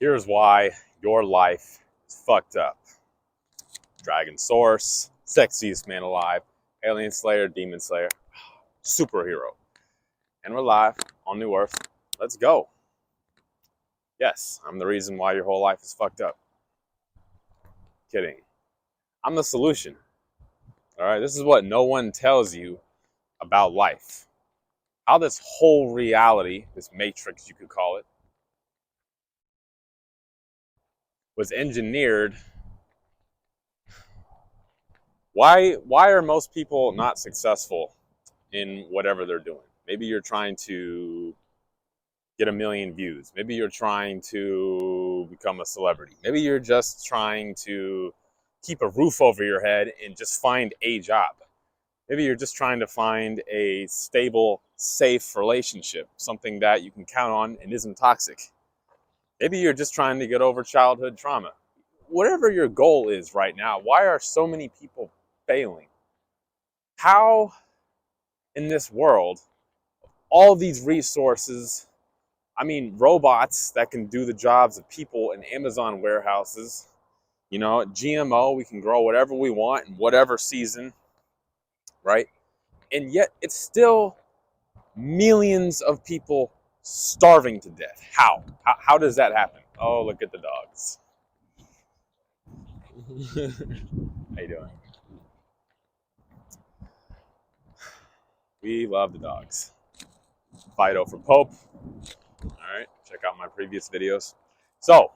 Here's why your life is fucked up. Dragon Source, sexiest man alive, alien slayer, demon slayer, superhero. And we're live on New Earth. Let's go. Yes, I'm the reason why your whole life is fucked up. Kidding. I'm the solution. All right, this is what no one tells you about life. How this whole reality, this matrix you could call it, was engineered. Why are most people not successful in whatever they're doing? Maybe you're trying to get 1 million views. Maybe you're trying to become a celebrity. Maybe you're just trying to keep a roof over your head and just find a job. Maybe you're just trying to find a stable, safe relationship, something that you can count on and isn't toxic. Maybe you're just trying to get over childhood trauma. Whatever your goal is right now, why are so many people failing? How in this world, all these resources, I mean, robots that can do the jobs of people in Amazon warehouses, you know, GMO, we can grow whatever we want in whatever season, right? And yet it's still millions of people starving to death. How? How does that happen? Oh, look at the dogs. How you doing? We love the dogs. Fido for Pope. All right, check out my previous videos. So,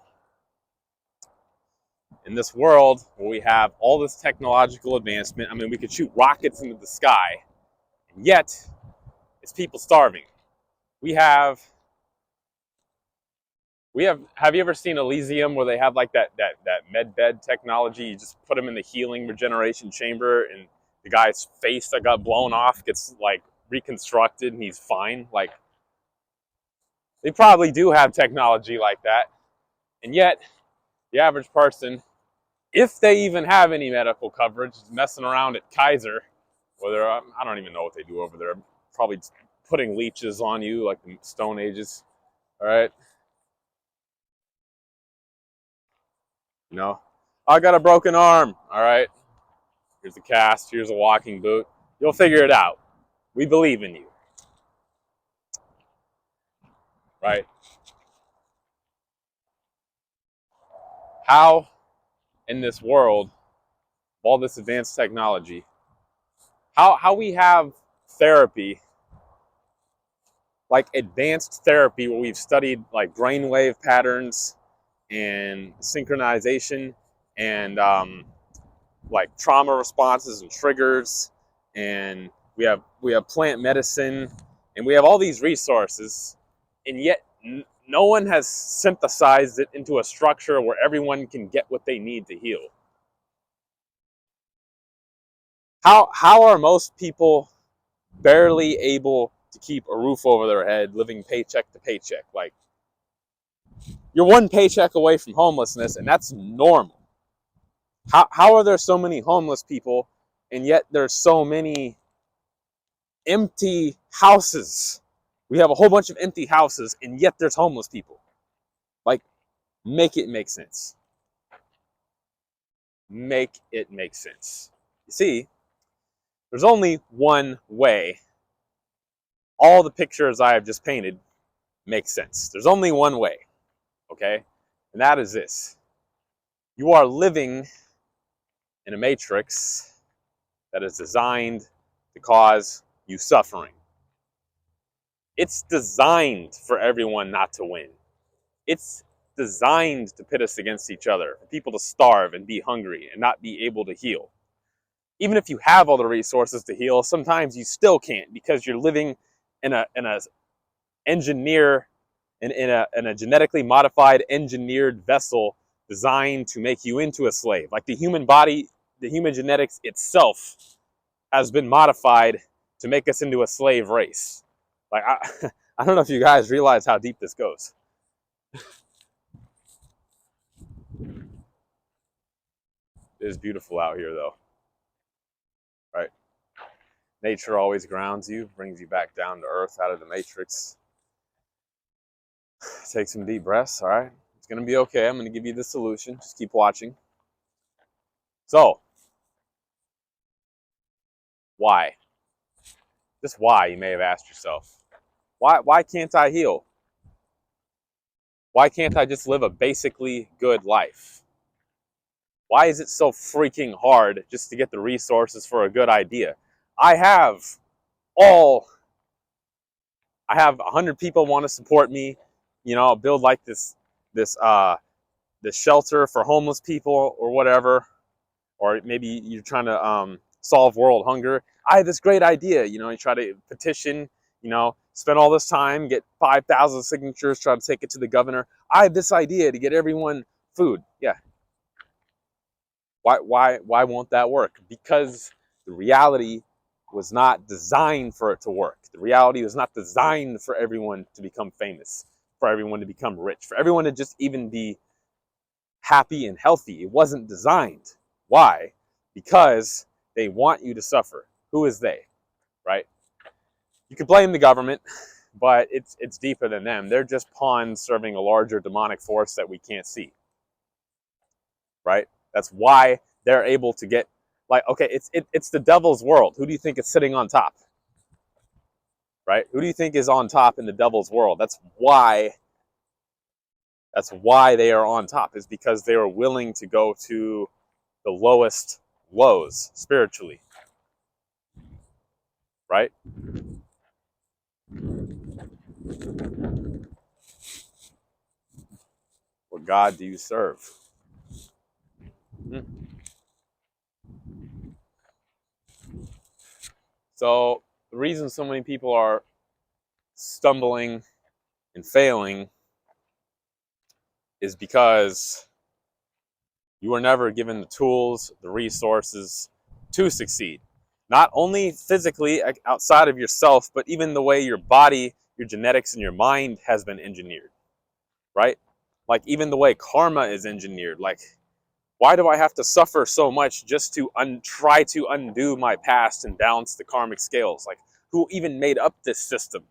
in this world where we have all this technological advancement, I mean, we could shoot rockets into the sky, and yet it's people starving. Have you ever seen Elysium where they have like that med bed technology? You just put them in the healing regeneration chamber and the guy's face that got blown off gets like reconstructed and he's fine. Like, they probably do have technology like that. And yet the average person, if they even have any medical coverage, is messing around at Kaiser, where I don't even know what they do over there. Probably putting leeches on you like the Stone Ages. All right. You know, I got a broken arm. All right. Here's a cast. Here's a walking boot. You'll figure it out. We believe in you. Right? How in this world, all this advanced technology, how we have therapy, like advanced therapy where we've studied like brainwave patterns and synchronization and like trauma responses and triggers, and we have plant medicine, and we have all these resources, and yet no one has synthesized it into a structure where everyone can get what they need to heal. How are most people barely able to keep a roof over their head, living paycheck to paycheck? Like, you're one paycheck away from homelessness, and that's normal. How are there so many homeless people, and yet there's so many empty houses? We have a whole bunch of empty houses, and yet there's homeless people. Like, make it make sense. Make it make sense. You see, there's only one way all the pictures I have just painted make sense. There's only one way, okay? And that is this. You are living in a matrix that is designed to cause you suffering. It's designed for everyone not to win. It's designed to pit us against each other, for people to starve and be hungry and not be able to heal. Even if you have all the resources to heal, sometimes you still can't because you're living in a genetically modified engineered vessel designed to make you into a slave. Like the human body, the human genetics itself has been modified to make us into a slave race. Like, I don't know if you guys realize how deep this goes. It is beautiful out here, though. Right? Nature always grounds you, brings you back down to earth out of the matrix. Take some deep breaths, all right? It's going to be okay. I'm going to give you the solution. Just keep watching. So, why? Just why, you may have asked yourself. Why can't I heal? Why can't I just live a basically good life? Why is it so freaking hard just to get the resources for a good idea? I have all, I have 100 people want to support me, you know, build like this shelter for homeless people or whatever, or maybe you're trying to solve world hunger. I have this great idea, you know, you try to petition, you know, spend all this time, get 5,000 signatures, try to take it to the governor. I have this idea to get everyone food. Yeah. Why won't that work? Because the reality was not designed for it to work. The reality was not designed for everyone to become famous, for everyone to become rich, for everyone to just even be happy and healthy. It wasn't designed. Why? Because they want you to suffer. Who is they, right? You could blame the government, but it's deeper than them. They're just pawns serving a larger demonic force that we can't see, right? That's why they're able to get, like, okay, it's the devil's world. Who do you think is sitting on top, right? Who do you think is on top in the devil's world? That's why they are on top, is because they are willing to go to the lowest lows spiritually, right? What God do you serve? So the reason so many people are stumbling and failing is because you were never given the tools, the resources to succeed. Not only physically outside of yourself, but even the way your body, your genetics, and your mind has been engineered, right? Like even the way karma is engineered. Like, why do I have to suffer so much just to try to undo my past and balance the karmic scales? Like, who even made up this system?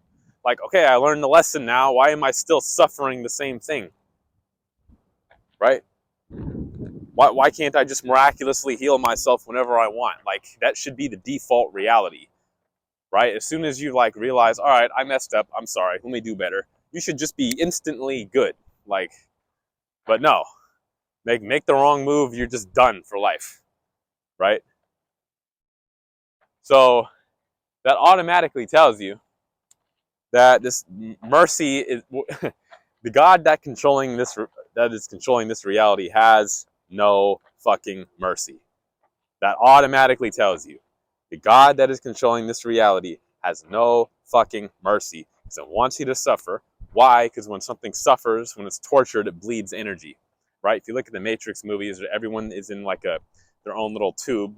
Like, okay, I learned the lesson now. Why am I still suffering the same thing? Right? Why can't I just miraculously heal myself whenever I want? Like, that should be the default reality, right? As soon as you like realize, all right, I messed up, I'm sorry, let me do better, you should just be instantly good. Like, but no, make the wrong move, you're just done for life, right? So that automatically tells you that this mercy is the God that is controlling this reality has no fucking mercy. That automatically tells you the God that is controlling this reality has no fucking mercy, because it wants you to suffer. Why? Because when something suffers, when it's tortured, it bleeds energy, right? If you look at the Matrix movies, everyone is in like their own little tube,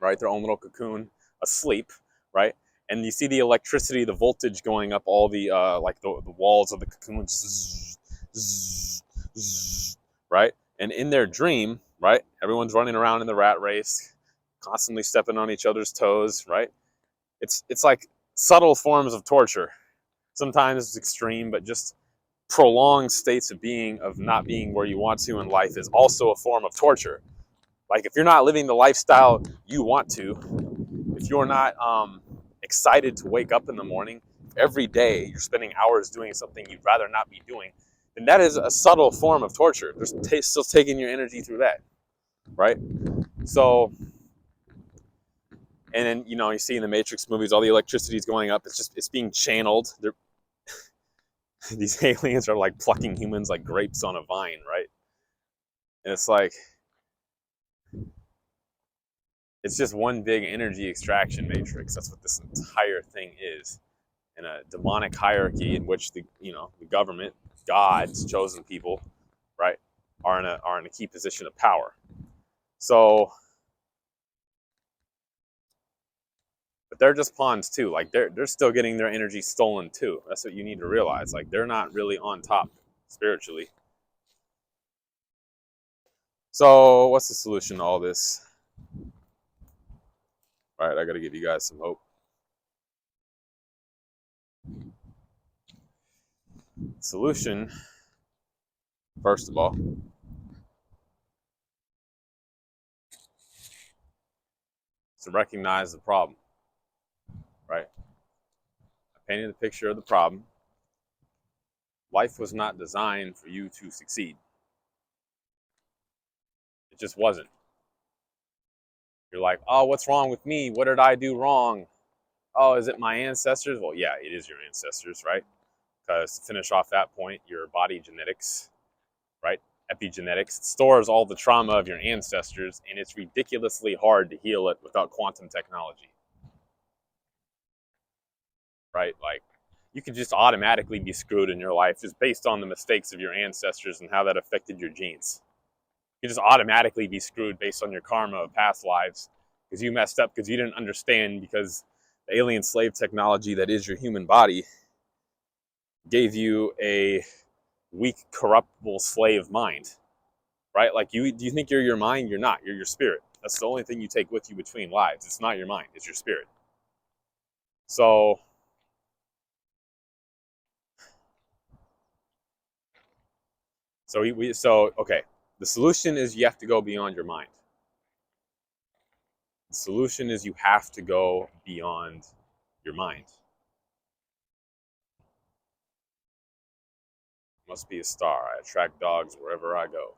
right? Their own little cocoon, asleep, right? And you see the electricity, the voltage going up all the like the walls of the cocoon, right? And in their dream, right, everyone's running around in the rat race, constantly stepping on each other's toes, right? It's like subtle forms of torture. Sometimes it's extreme, but just prolonged states of being, of not being where you want to in life, is also a form of torture. Like if you're not living the lifestyle you want to, if you're not excited to wake up in the morning, every day you're spending hours doing something you'd rather not be doing, then that is a subtle form of torture. They're still taking your energy through that, right? So, and then, you know, you see in the Matrix movies, all the electricity is going up. It's being channeled. These aliens are like plucking humans like grapes on a vine, right? And it's like, it's just one big energy extraction matrix. That's what this entire thing is. In a demonic hierarchy in which the government, God's chosen people, right, are in a key position of power. So, but they're just pawns too. Like they're still getting their energy stolen too. That's what you need to realize. Like they're not really on top spiritually. So what's the solution to all this? All right, I got to give you guys some hope. Solution First of all, to recognize the problem, right? I painted a picture of the problem. Life was not designed for you to succeed. It just wasn't. You're like, oh, what's wrong with me? What did I do wrong? Oh, is it my ancestors? Well, yeah, it is your ancestors, right? Because to finish off that point, your body genetics, right? Epigenetics, it stores all the trauma of your ancestors, and it's ridiculously hard to heal it without quantum technology, right? Like, you could just automatically be screwed in your life just based on the mistakes of your ancestors and how that affected your genes. You just automatically be screwed based on your karma of past lives because you messed up because you didn't understand, because the alien slave technology that is your human body gave you a weak, corruptible slave mind, right? Like, do you think you're your mind? You're not. You're your spirit. That's the only thing you take with you between lives. It's not your mind. It's your spirit. So, okay. The solution is you have to go beyond your mind. The solution is you have to go beyond your mind. Must be a star. I attract dogs wherever I go.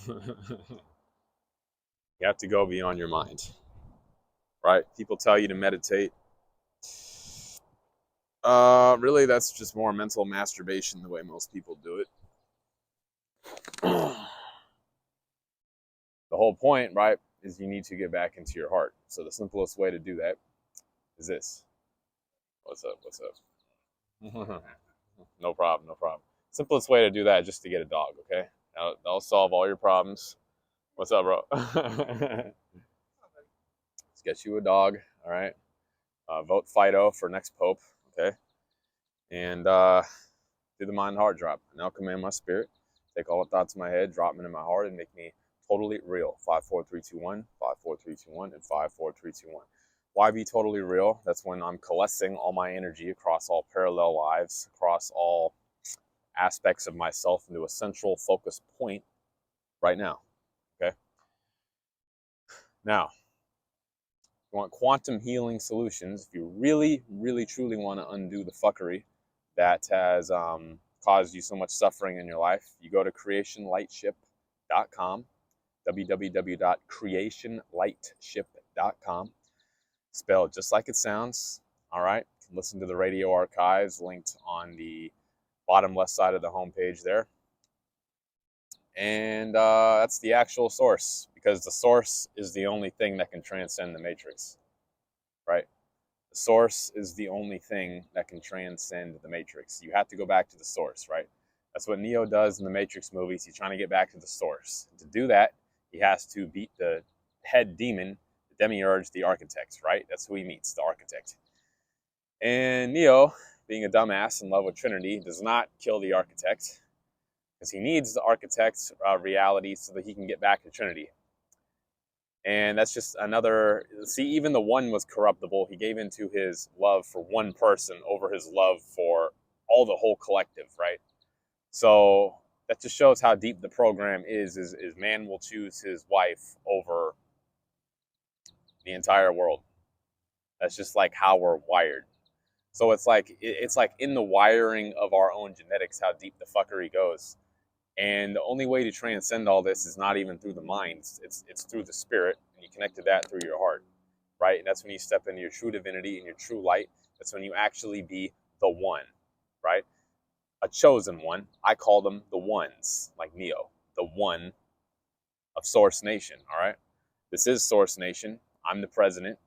You have to go beyond your mind, right? People tell you to meditate. Really, that's just more mental masturbation the way most people do it. The whole point, right, is you need to get back into your heart. So the simplest way to do that is this. What's up? What's up? No problem. No problem. Simplest way to do that is just to get a dog, okay? That'll solve all your problems. What's up, bro? Let's get you a dog, all right? Vote Fido for next pope, okay? And do the mind heart drop. Now command my spirit. Take all the thoughts in my head, drop them into my heart, and make me totally real. 5, 4, 3, 2, 1, 5, 4, 3, 2, 1, and 5, 4, 3, 2, 1. Why be totally real? That's when I'm coalescing all my energy across all parallel lives, across all aspects of myself into a central focus point right now. Okay? Now, if you want quantum healing solutions, if you really, really, truly want to undo the fuckery that has caused you so much suffering in your life, you go to creationlightship.com, www.creationlightship.com, spelled just like it sounds. All right, you can listen to the radio archives linked on the bottom left side of the homepage there. And that's the actual source, because the source is the only thing that can transcend the matrix, right? The source is the only thing that can transcend the matrix. You have to go back to the source, right? That's what Neo does in the Matrix movies. He's trying to get back to the source. To do that, he has to beat the head demon, the demiurge, the architect, right? That's who he meets, the architect. And Neo, being a dumbass in love with Trinity, does not kill the architect, because he needs the architect's reality so that he can get back to Trinity. And that's just another, see, even the one was corruptible. He gave into his love for one person over his love for all the whole collective, right? So that just shows how deep the program is man will choose his wife over the entire world. That's just like how we're wired. So it's like in the wiring of our own genetics how deep the fuckery goes. And the only way to transcend all this is not even through the mind. It's through the spirit, and you connect to that through your heart, right? And that's when you step into your true divinity and your true light. That's when you actually be the one, right? A chosen one. I call them the ones, like Neo, the one of Source Nation, all right? This is Source Nation. I'm the president,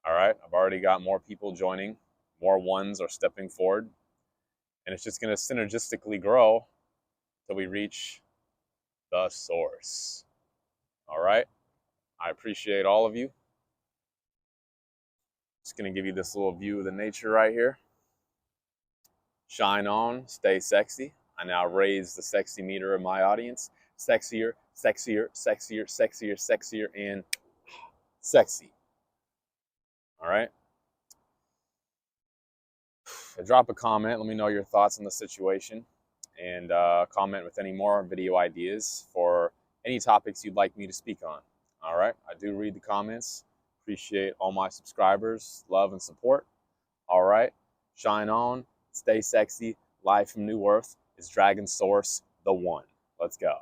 all right? I've already got more people joining. More ones are stepping forward. And it's just going to synergistically grow till we reach the source. All right? I appreciate all of you. Just going to give you this little view of the nature right here. Shine on, stay sexy. I now raise the sexy meter of my audience. Sexier, sexier, sexier, sexier, sexier, and sexy. All right? Drop a comment. Let me know your thoughts on the situation. and comment with any more video ideas for any topics you'd like me to speak on. All right, I do read the comments. Appreciate all my subscribers, love and support. All right, shine on, stay sexy. Live from New Earth is Dragon Source, the one. Let's go.